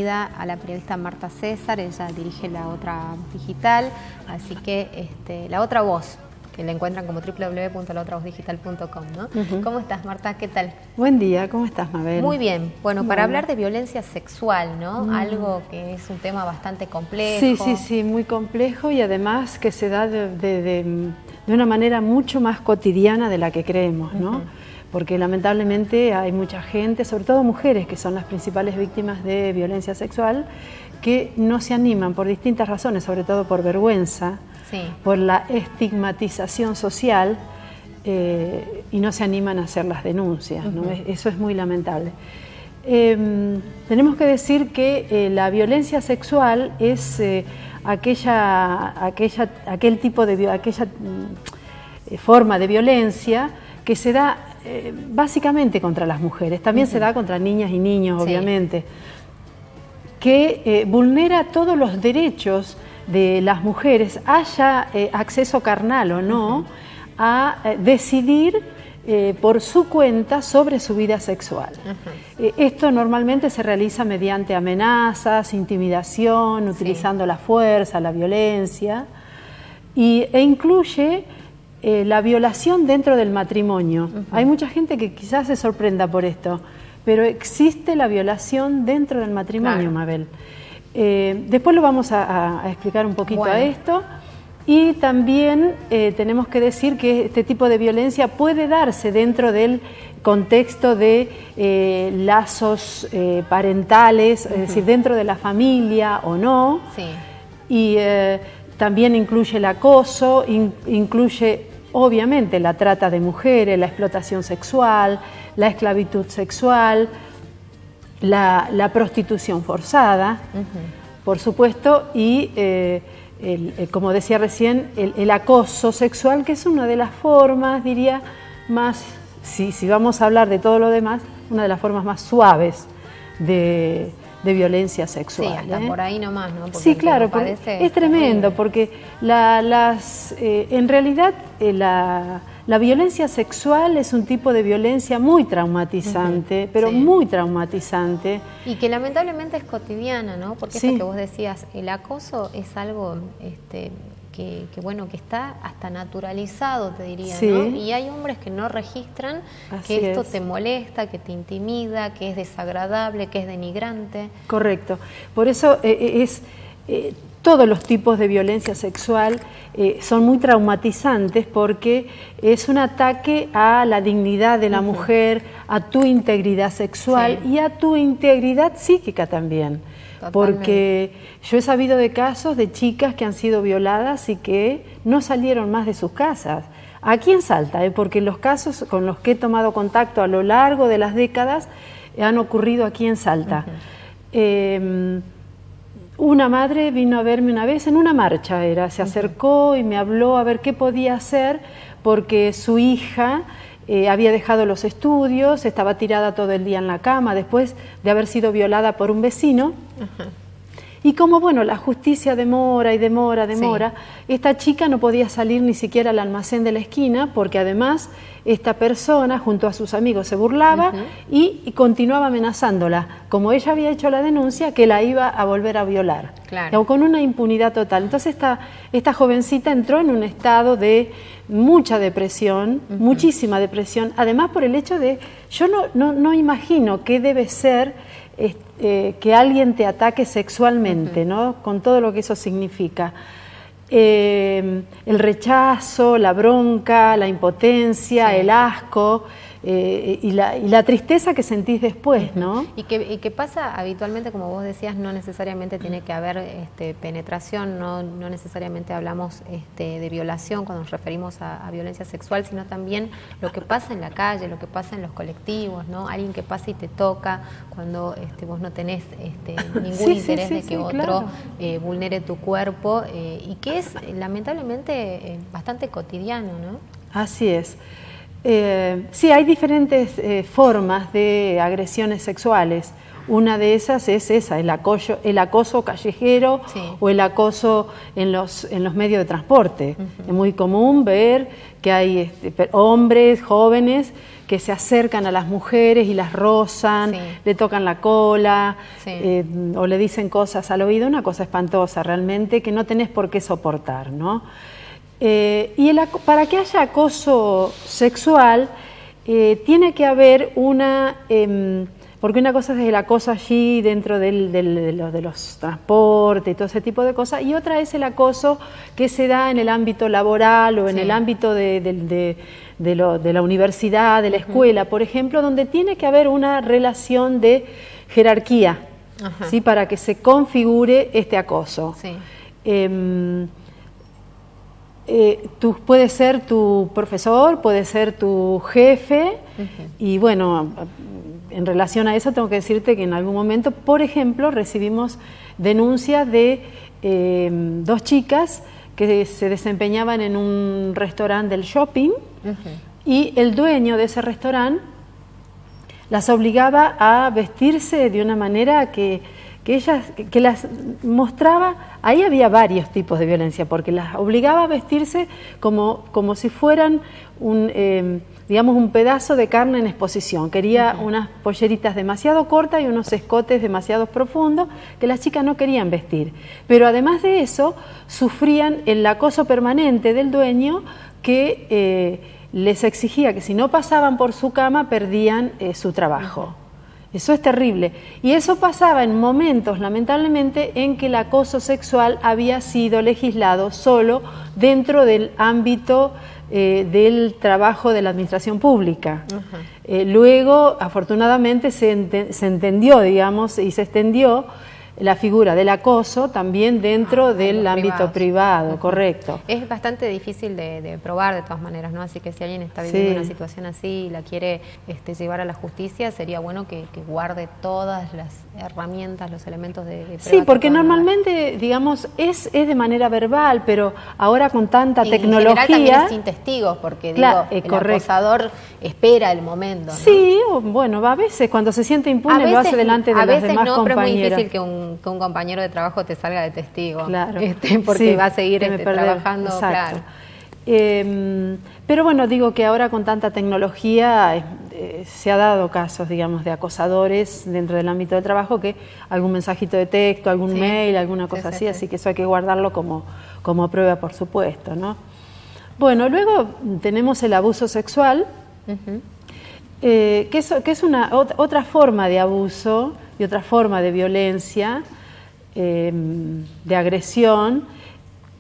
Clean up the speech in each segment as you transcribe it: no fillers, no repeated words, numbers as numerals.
bienvenida a la periodista Marta César. Ella dirige La Otra Digital, así que La Otra Voz, que la encuentran como www.laotravozdigital.com, ¿no? ¿Cómo estás, Marta? ¿Qué tal? Buen día, ¿cómo estás, Mabel? Muy bien. Bueno, para hablar de violencia sexual, ¿no? Algo que es un tema bastante complejo. Sí, muy complejo y además que se da de una manera mucho más cotidiana de la que creemos, ¿no? Porque lamentablemente hay mucha gente, sobre todo mujeres, que son las principales víctimas de violencia sexual, que no se animan por distintas razones, sobre todo por vergüenza, por la estigmatización social, y no se animan a hacer las denuncias, ¿no? Eso es muy lamentable. Tenemos que decir que la violencia sexual es aquella forma de violencia que se da básicamente contra las mujeres, también se da contra niñas y niños, obviamente, que vulnera todos los derechos de las mujeres, haya acceso carnal o no, a decidir por su cuenta sobre su vida sexual. Esto normalmente se realiza mediante amenazas, intimidación, utilizando la fuerza, la violencia, e incluye la violación dentro del matrimonio. Hay mucha gente que quizás se sorprenda por esto, pero existe la violación dentro del matrimonio, Mabel. Después lo vamos a explicar un poquito a esto. Y también tenemos que decir que este tipo de violencia puede darse dentro del contexto de lazos parentales, es decir, dentro de la familia o no. Y también incluye el acoso, incluye obviamente la trata de mujeres, la explotación sexual, la esclavitud sexual, la prostitución forzada, por supuesto, y como decía recién, el acoso sexual, que es una de las formas, diría, más, si vamos a hablar de todo lo demás, una de las formas más suaves de violencia sexual. Sí, hasta por ahí nomás, ¿no? Porque sí, claro, es tremendo, porque en realidad la violencia sexual es un tipo de violencia muy traumatizante, pero muy traumatizante. Y que lamentablemente es cotidiana, ¿no? Porque esto que vos decías, el acoso es algo que está hasta naturalizado, te diría, ¿no? Y hay hombres que no registran que esto te molesta, que te intimida, que es desagradable, que es denigrante. Correcto. Por eso todos los tipos de violencia sexual son muy traumatizantes, porque es un ataque a la dignidad de la mujer, a tu integridad sexual y a tu integridad psíquica también. Porque yo he sabido de casos de chicas que han sido violadas y que no salieron más de sus casas. Aquí en Salta, porque los casos con los que he tomado contacto a lo largo de las décadas han ocurrido aquí en Salta. Una madre vino a verme una vez en una marcha, se acercó y me habló a ver qué podía hacer, porque su hija había dejado los estudios, estaba tirada todo el día en la cama después de haber sido violada por un vecino. Y como la justicia demora y demora, esta chica no podía salir ni siquiera al almacén de la esquina, porque además esta persona junto a sus amigos se burlaba y continuaba amenazándola, como ella había hecho la denuncia, que la iba a volver a violar, con una impunidad total. Entonces esta jovencita entró en un estado de mucha depresión, muchísima depresión, además por el hecho de, yo no imagino qué debe ser que alguien te ataque sexualmente, ¿no? Con todo lo que eso significa. El rechazo, la bronca, la impotencia, el asco y la tristeza que sentís después, ¿no? Y que pasa habitualmente, como vos decías, no necesariamente tiene que haber penetración, no necesariamente hablamos de violación cuando nos referimos a violencia sexual, sino también lo que pasa en la calle, lo que pasa en los colectivos, ¿no? Alguien que pasa y te toca cuando vos no tenés ningún interés de que otro vulnere tu cuerpo, y que es lamentablemente bastante cotidiano, ¿no? Así es. Sí, hay diferentes formas de agresiones sexuales. Una de esas es esa, el acoso callejero o el acoso en los medios de transporte. Es muy común ver que hay hombres jóvenes que se acercan a las mujeres y las rozan, le tocan la cola o le dicen cosas al oído, una cosa espantosa realmente que no tenés por qué soportar, ¿no? Para que haya acoso sexual tiene que haber porque una cosa es el acoso allí dentro de los transportes y todo ese tipo de cosas, y otra es el acoso que se da en el ámbito laboral o en el ámbito de la universidad, de la escuela, por ejemplo, donde tiene que haber una relación de jerarquía, ¿sí? Para que se configure este acoso. Puede ser tu profesor, puede ser tu jefe, y bueno, en relación a eso tengo que decirte que en algún momento, por ejemplo, recibimos denuncias de 2 chicas que se desempeñaban en un restaurante del shopping y el dueño de ese restaurante las obligaba a vestirse de una manera que las mostraba. Ahí había varios tipos de violencia, porque las obligaba a vestirse como si fueran un pedazo de carne en exposición. Quería unas polleritas demasiado cortas y unos escotes demasiado profundos que las chicas no querían vestir. Pero además de eso, sufrían el acoso permanente del dueño que les exigía que si no pasaban por su cama perdían su trabajo. Eso es terrible. Y eso pasaba en momentos, lamentablemente, en que el acoso sexual había sido legislado solo dentro del ámbito del trabajo de la administración pública. Luego, afortunadamente, se entendió, digamos, y se extendió la figura del acoso también dentro del ámbito privado, correcto. Es bastante difícil de probar de todas maneras, ¿no? Así que si alguien está viviendo una situación así y la quiere llevar a la justicia, sería bueno que guarde todas las herramientas, los elementos de prueba. Sí, porque normalmente, digamos, es de manera verbal, pero ahora con tanta tecnología... En general también es sin testigos, porque el acosador espera el momento, ¿no? Sí, bueno, a veces cuando se siente impune lo hace delante de las demás compañeras. Pero es muy difícil que un compañero de trabajo te salga de testigo, porque va a seguir trabajando, claro. Pero bueno, digo que ahora con tanta tecnología se ha dado casos, digamos, de acosadores dentro del ámbito del trabajo, que algún mensajito de texto, algún mail, alguna cosa así, así que eso hay que guardarlo como prueba, por supuesto, ¿no? Bueno, luego tenemos el abuso sexual, que es otra forma de abuso y otra forma de violencia, de agresión,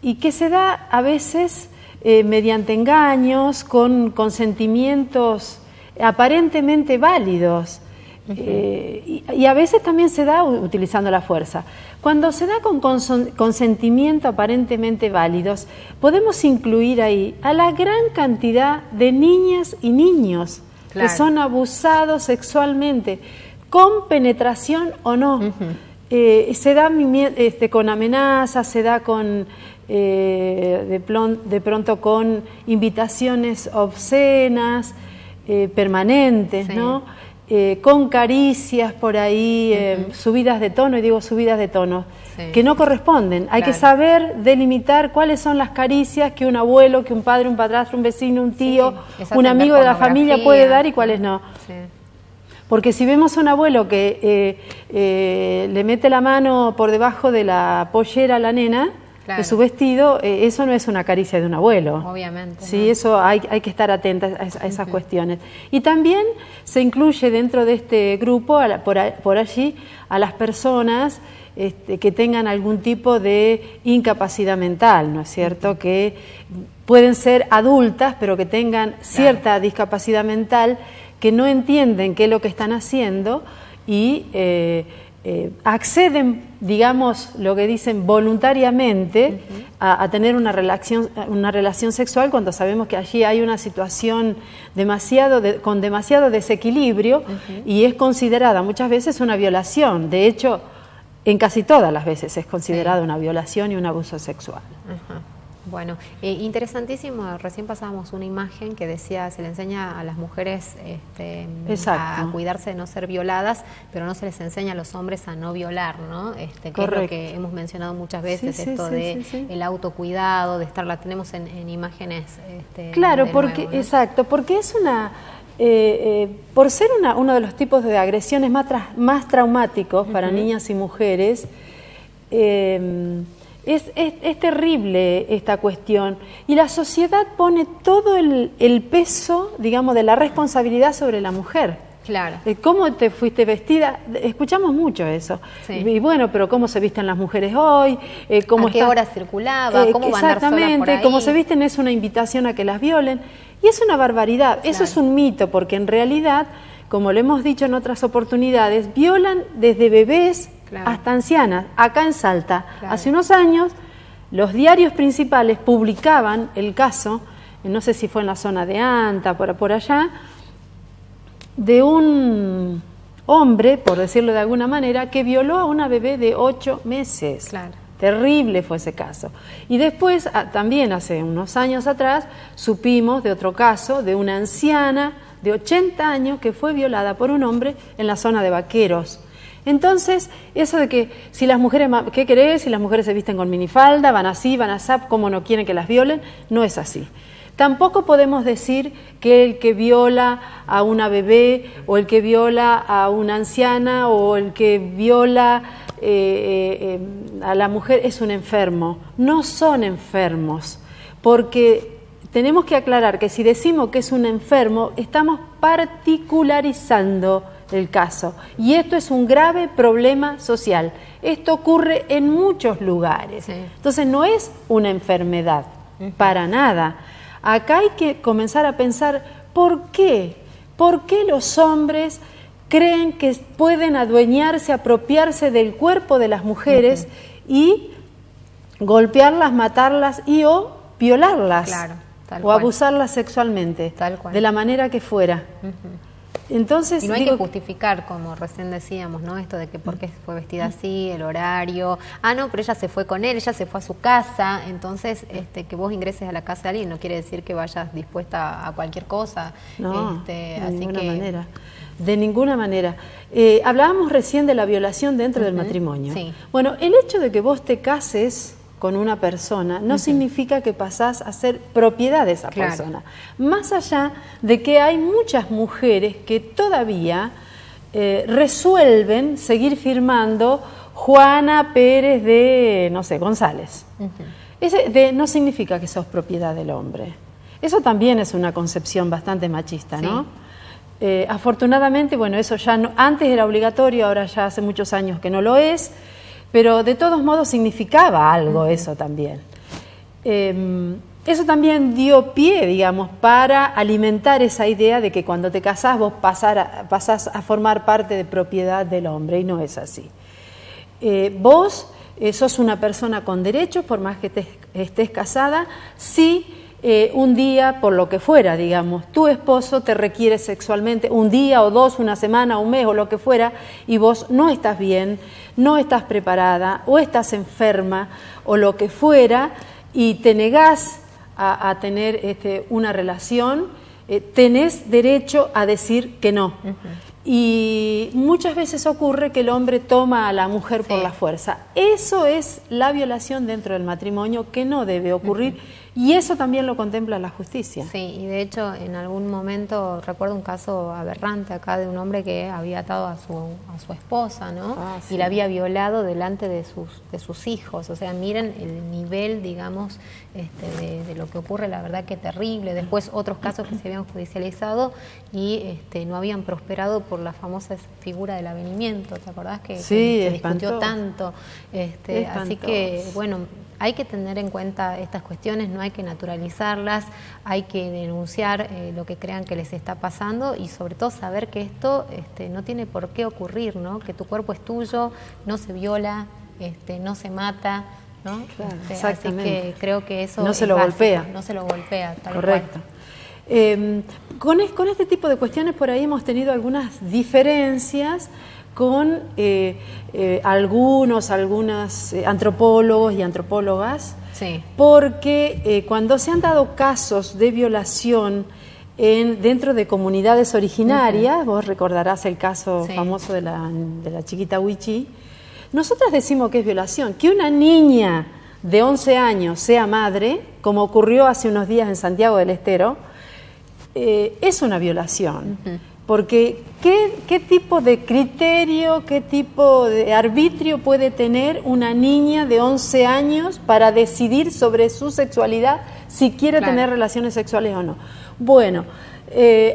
y que se da a veces mediante engaños, con consentimientos aparentemente válidos, y a veces también se da utilizando la fuerza. Cuando se da con consentimiento aparentemente válidos, podemos incluir ahí a la gran cantidad de niñas y niños que son abusados sexualmente, con penetración o no. Se da con amenazas, se da con de pronto con invitaciones obscenas, permanentes, ¿no? Con caricias por ahí, subidas de tono, y digo subidas de tono, que no corresponden. Hay que saber delimitar cuáles son las caricias que un abuelo, que un padre, un padrastro, un vecino, un tío, un amigo de la familia puede dar y cuáles no. Porque si vemos a un abuelo que le mete la mano por debajo de la pollera a la nena, de su vestido, eso no es una caricia de un abuelo. Obviamente. Sí, ¿no? Eso hay que estar atentas a esas cuestiones. Y también se incluye dentro de este grupo, por allí, a las personas que tengan algún tipo de incapacidad mental, ¿no es cierto? Que pueden ser adultas, pero que tengan cierta discapacidad mental, que no entienden qué es lo que están haciendo y acceden, digamos, lo que dicen voluntariamente, a tener una relación sexual, cuando sabemos que allí hay una situación con demasiado desequilibrio, y es considerada muchas veces una violación. De hecho, en casi todas las veces es considerada una violación y un abuso sexual. Bueno, interesantísimo, recién pasábamos una imagen que decía, se le enseña a las mujeres a cuidarse de no ser violadas, pero no se les enseña a los hombres a no violar, ¿no? Que es lo que hemos mencionado muchas veces, el autocuidado, de estar, la tenemos en imágenes. Claro, porque, nuevo, ¿no? Exacto, porque es una... por ser uno de los tipos de agresiones más traumáticos para niñas y mujeres, es terrible esta cuestión, y la sociedad pone todo el peso, digamos, de la responsabilidad sobre la mujer. Claro. ¿Cómo te fuiste vestida? Escuchamos mucho eso. Sí. Y bueno, pero ¿cómo se visten las mujeres hoy? ¿A qué hora circulaba? ¿Cómo va a andar sola por ahí? Cómo se visten es una invitación a que las violen. Y es una barbaridad. Claro. Eso es un mito, porque en realidad, como lo hemos dicho en otras oportunidades, violan desde bebés hasta ancianas. Acá en Salta, hace unos años, los diarios principales publicaban el caso, no sé si fue en la zona de Anta, por allá, de un hombre, por decirlo de alguna manera, que violó a una bebé de 8 meses. Claro. Terrible fue ese caso. Y después, también hace unos años atrás, supimos de otro caso de una anciana de 80 años que fue violada por un hombre en la zona de Vaqueros. Entonces, eso de que si las mujeres, ¿qué querés? Si las mujeres se visten con minifalda, van así, van así, ¿cómo no quieren que las violen? No es así. Tampoco podemos decir que el que viola a una bebé o el que viola a una anciana o el que viola a la mujer es un enfermo. No son enfermos, porque tenemos que aclarar que si decimos que es un enfermo, estamos particularizando el caso. Y esto es un grave problema social. Esto ocurre en muchos lugares. Sí. Entonces no es una enfermedad, para nada. Acá hay que comenzar a pensar ¿por qué? ¿Por qué los hombres creen que pueden adueñarse, apropiarse del cuerpo de las mujeres y golpearlas, matarlas y o violarlas? Claro, o abusarlas sexualmente, de la manera que fuera. Entonces, y no hay que justificar, como recién decíamos, ¿no? Esto de que por qué fue vestida así, el horario. Ah, no, pero ella se fue con él, ella se fue a su casa. Entonces, que vos ingreses a la casa de alguien no quiere decir que vayas dispuesta a cualquier cosa. No, de ninguna manera. De ninguna manera. Hablábamos recién de la violación dentro del matrimonio. Sí. Bueno, el hecho de que vos te cases con una persona no significa que pasás a ser propiedad de esa persona. Más allá de que hay muchas mujeres que todavía resuelven seguir firmando Juana Pérez de, no sé, González. No significa que sos propiedad del hombre. Eso también es una concepción bastante machista, ¿no? Afortunadamente, bueno, eso ya no, antes era obligatorio, ahora ya hace muchos años que no lo es. Pero de todos modos significaba algo eso también. Eso también dio pie, digamos, para alimentar esa idea de que cuando te casás vos pasás a formar parte de propiedad del hombre, y no es así. Vos sos una persona con derechos, por más que estés casada, si un día, por lo que fuera, digamos, tu esposo te requiere sexualmente un día o dos, una semana, un mes o lo que fuera, y vos no estás bien, no estás preparada o estás enferma o lo que fuera, y te negás a tener una relación, tenés derecho a decir que no. Y muchas veces ocurre que el hombre toma a la mujer por la fuerza. Eso es la violación dentro del matrimonio, que no debe ocurrir. Y eso también lo contempla la justicia. Sí, y de hecho en algún momento recuerdo un caso aberrante acá de un hombre que había atado a su esposa, ¿no? Sí. Y la había violado delante de sus hijos. O sea, miren el nivel, digamos, de lo que ocurre, la verdad que terrible. Después otros casos que se habían judicializado y no habían prosperado por la famosa figura del avenimiento. ¿Te acordás que se discutió tanto? Así que, bueno, hay que tener en cuenta estas cuestiones, no hay que naturalizarlas, hay que denunciar lo que crean que les está pasando y sobre todo saber que esto no tiene por qué ocurrir, ¿no? Que tu cuerpo es tuyo, no se viola, no se mata, ¿no? Claro, así que creo que eso no se lo golpea. No se lo golpea, tal Correcto. Con este tipo de cuestiones por ahí hemos tenido algunas diferencias con algunas antropólogos y antropólogas, sí, porque cuando se han dado casos de violación dentro de comunidades originarias, vos recordarás el caso famoso de la chiquita Wichi, nosotros decimos que es violación. Que una niña de 11 años sea madre, como ocurrió hace unos días en Santiago del Estero, es una violación. Porque ¿qué tipo de criterio, qué tipo de arbitrio puede tener una niña de 11 años para decidir sobre su sexualidad, si quiere tener relaciones sexuales o no? Bueno,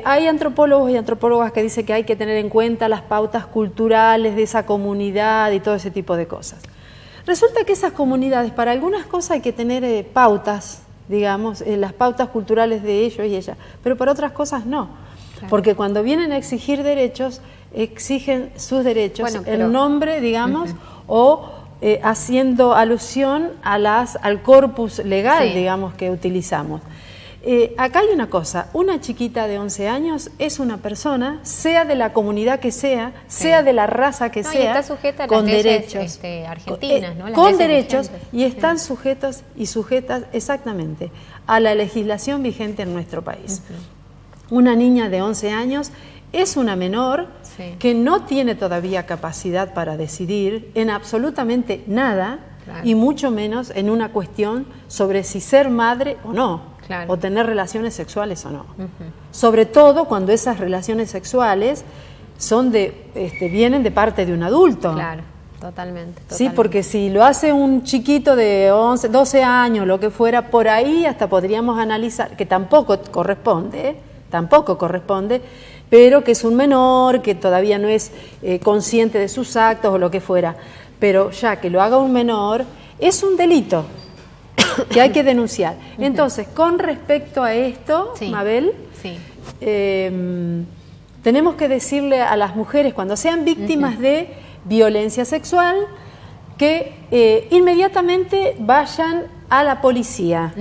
hay antropólogos y antropólogas que dicen que hay que tener en cuenta las pautas culturales de esa comunidad y todo ese tipo de cosas. Resulta que esas comunidades, para algunas cosas hay que tener pautas, digamos, las pautas culturales de ellos y ellas, pero para otras cosas no. Porque cuando vienen a exigir derechos, exigen sus derechos en nombre, digamos, o haciendo alusión al corpus legal, digamos, que utilizamos. Acá hay una cosa, una chiquita de 11 años es una persona, sea de la comunidad que sea, sea de la raza que sea, y está sujeta a con las derechos argentinas, ¿no? Con derechos y están sujetos y sujetas exactamente a la legislación vigente en nuestro país. Una niña de 11 años es una menor que no tiene todavía capacidad para decidir en absolutamente nada, y mucho menos en una cuestión sobre si ser madre o no, o tener relaciones sexuales o no. Sobre todo cuando esas relaciones sexuales son vienen de parte de un adulto. Claro, totalmente. Sí, porque si lo hace un chiquito de 11, 12 años, lo que fuera, por ahí hasta podríamos analizar, que tampoco corresponde, pero que es un menor, que todavía no es consciente de sus actos o lo que fuera. Pero ya que lo haga un menor, es un delito que hay que denunciar. Entonces, con respecto a esto, Mabel, tenemos que decirle a las mujeres, cuando sean víctimas de violencia sexual, que inmediatamente vayan a la policía.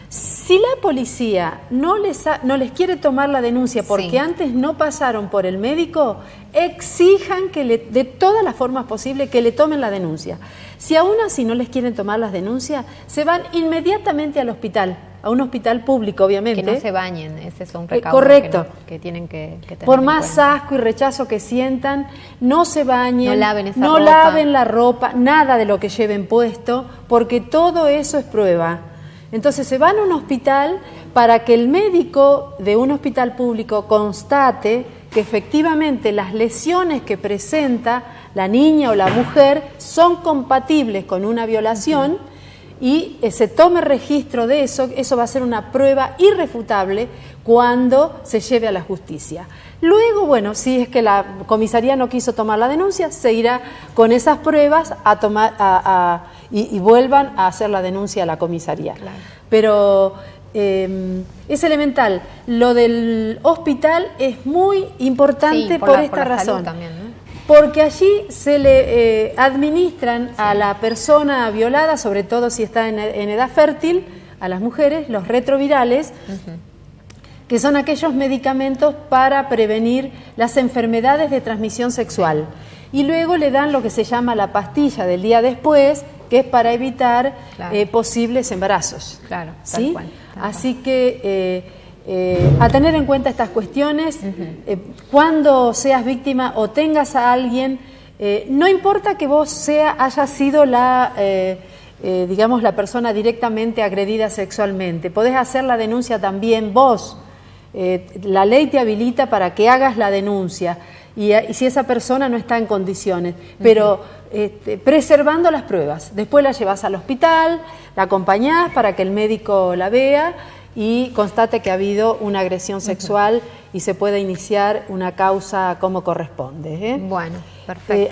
Si la policía no les quiere tomar la denuncia porque antes no pasaron por el médico, exijan que de todas las formas posibles que le tomen la denuncia. Si aún así no les quieren tomar las denuncias, se van inmediatamente al hospital, a un hospital público, obviamente. Que no se bañen, ese es un recaudo que tienen que tener. Por más asco y rechazo que sientan, no se bañen, no laven la ropa, nada de lo que lleven puesto, porque todo eso es prueba. Entonces se van a un hospital para que el médico de un hospital público constate que efectivamente las lesiones que presenta la niña o la mujer son compatibles con una violación, y se tome registro de eso. Eso va a ser una prueba irrefutable cuando se lleve a la justicia. Luego, bueno, si es que la comisaría no quiso tomar la denuncia, se irá con esas pruebas y vuelvan a hacer la denuncia a la comisaría. Pero es elemental. Lo del hospital es muy importante por esta razón. También, ¿no? Porque allí se le administran a la persona violada, sobre todo si está en edad fértil, a las mujeres, los retrovirales, que son aquellos medicamentos para prevenir las enfermedades de transmisión sexual. Y luego le dan lo que se llama la pastilla del día después, que es para evitar posibles embarazos. Claro, ¿sí? Tal cual. Así que a tener en cuenta estas cuestiones, cuando seas víctima o tengas a alguien, no importa que vos hayas sido digamos, la persona directamente agredida sexualmente, podés hacer la denuncia también vos. La ley te habilita para que hagas la denuncia y si esa persona no está en condiciones, pero preservando las pruebas. Después la llevas al hospital, la acompañás para que el médico la vea y constate que ha habido una agresión sexual y se puede iniciar una causa como corresponde. Bueno, perfecto.